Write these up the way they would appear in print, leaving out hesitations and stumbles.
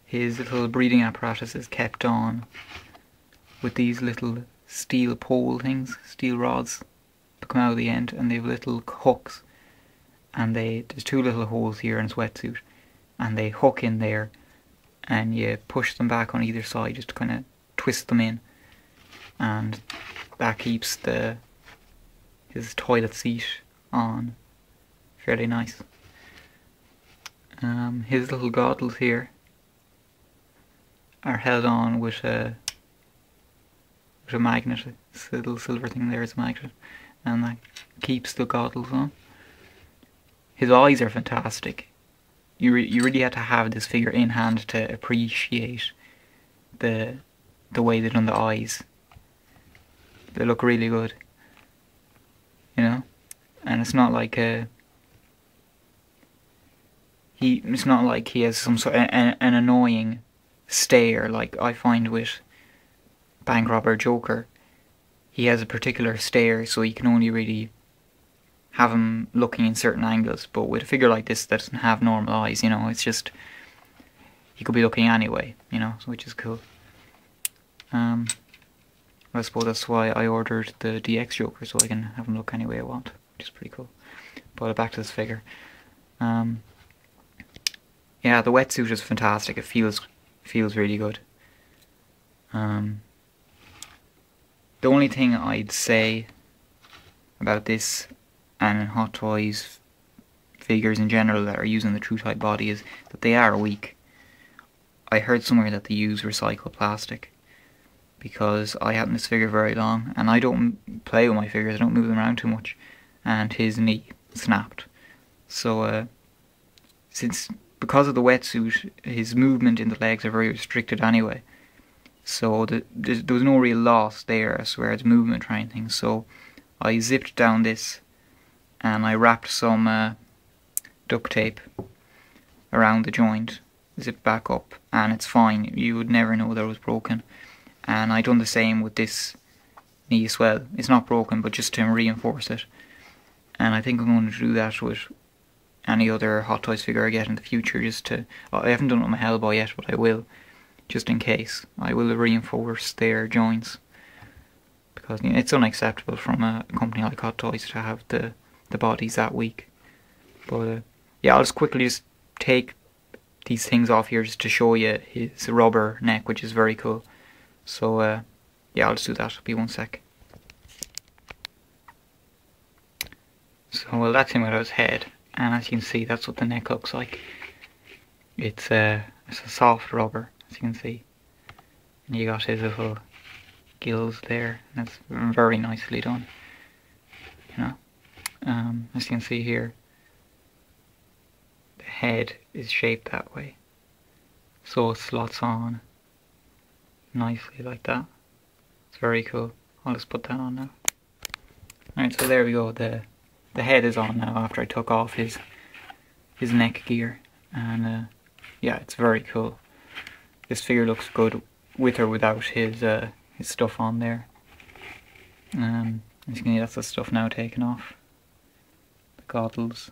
His little breathing apparatus is kept on with these little steel pole things, steel rods that come out of the end, and they have little hooks, and there's two little holes here in his wetsuit, and they hook in there, and you push them back on either side just to kind of twist them in, and that keeps his toilet seat on fairly nice. His little goggles here are held on with a magnet. This little silver thing there is a magnet, and that keeps the goggles on. His eyes are fantastic. You really have to have this figure in hand to appreciate the way they've done the eyes. They look really good, you know. And it's not like it's not like he has some sort of an annoying stare like I find with Bank Robber Joker. He has a particular stare, so you can only really have him looking in certain angles. But with a figure like this that doesn't have normal eyes, you know, it's just he could be looking anyway, you know, which is cool. I suppose that's why I ordered the DX Joker, so I can have him look any way I want, which is pretty cool. But back to this figure. Yeah, the wetsuit is fantastic. It feels really good. The only thing I'd say about this and Hot Toys figures in general that are using the true type body is that they are weak. I heard somewhere that they use recycled plastic, because I haven't this figure very long and I don't play with my figures, I don't move them around too much, and his knee snapped. So because of the wetsuit, his movement in the legs are very restricted anyway. So there was no real loss there as far as movement or anything. So I zipped down this and I wrapped some duct tape around the joint, zipped back up, and it's fine. You would never know that it was broken. And I done the same with this knee as well. It's not broken, but just to reinforce it. And I think I'm going to do that with any other Hot Toys figure I get in the future, just to... I haven't done it with my Hellboy yet, but I will, just in case. I will reinforce their joints, because you know, it's unacceptable from a company like Hot Toys to have the bodies that weak. But yeah, I'll just quickly take these things off here just to show you his rubber neck, which is very cool. So yeah, I'll just do that. It'll be 1 sec. So well, that's him without his head, and as you can see, that's what the neck looks like. It's a soft rubber, as you can see. And you got his little gills there, and it's very nicely done. You know, as you can see here, the head is shaped that way, so it slots on nicely like that. It's very cool. I'll just put that on now. Alright, so there we go. The head is on now after I took off his neck gear, and yeah, it's very cool. This figure looks good with or without his stuff on there. As you can see, that's the stuff now taken off. The goggles,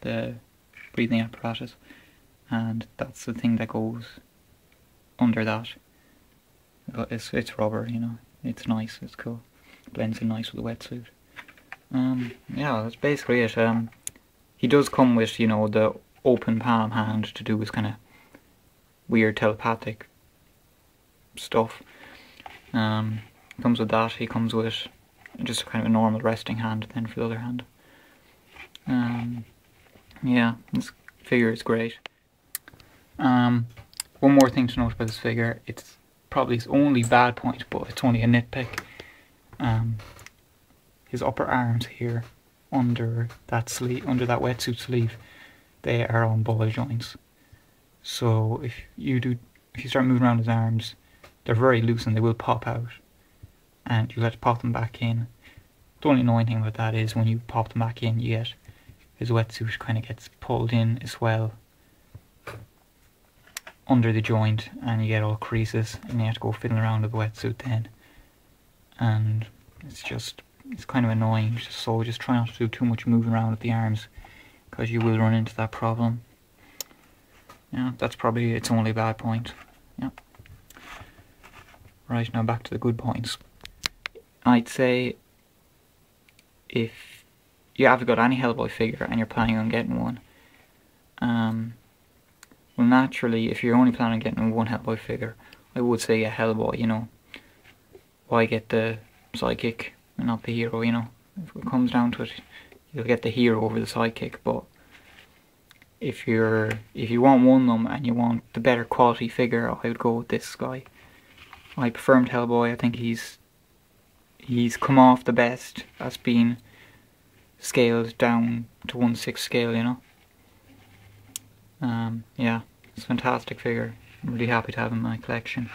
the breathing apparatus, and that's the thing that goes under that. It's rubber, you know. It's nice. It's cool. Blends in nice with the wetsuit. Yeah, that's basically it. He does come with, you know, the open palm hand to do his kind of weird telepathic stuff. Comes with that. He comes with just kind of a normal resting hand then for the other hand. Yeah, this figure is great. One more thing to note about this figure, it's probably his only bad point, but it's only a nitpick. His upper arms here, under that wetsuit sleeve, they are on ball joints. So if you start moving around his arms, they're very loose and they will pop out, and you have to pop them back in. The only annoying thing about that is when you pop them back in, you get his wetsuit kind of gets pulled in as well under the joint, and you get all creases, and you have to go fiddling around with the wetsuit then, and it's kind of annoying. So just try not to do too much moving around with the arms, because you will run into that problem. Yeah, that's probably its only bad point. Yeah. Right, now back to the good points. I'd say if you haven't got any Hellboy figure and you're planning on getting one, well, naturally, if you're only planning on getting one Hellboy figure, I would say get Hellboy, you know. Why get the sidekick and not the hero, you know? If it comes down to it, you'll get the hero over the sidekick, but if you want one of them and you want the better quality figure, I would go with this guy. I prefer him to Hellboy. I think he's come off the best as being scaled down to 1/6 scale, you know. Yeah, it's a fantastic figure. I'm really happy to have him in my collection.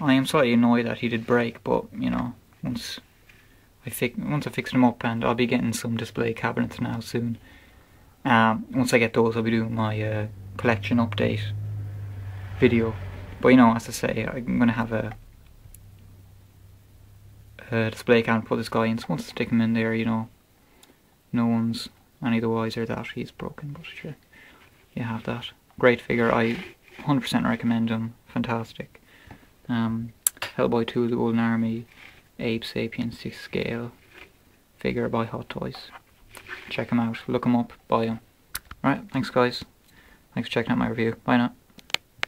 I am slightly annoyed that he did break, but you know, once I fix him up, and I'll be getting some display cabinets now soon. Once I get those, I'll be doing my collection update video. But you know, as I say, I'm gonna have a display cabinet, put this guy in. So once I stick him in there, you know, no one's any the wiser that he's broken. But sure, you have that. Great figure. I 100% recommend him. Fantastic. Hellboy 2, The Golden Army, Abe Sapien 6 scale figure by Hot Toys. Check him out. Look him up. Buy him. Right. Thanks, guys. Thanks for checking out my review. Bye now.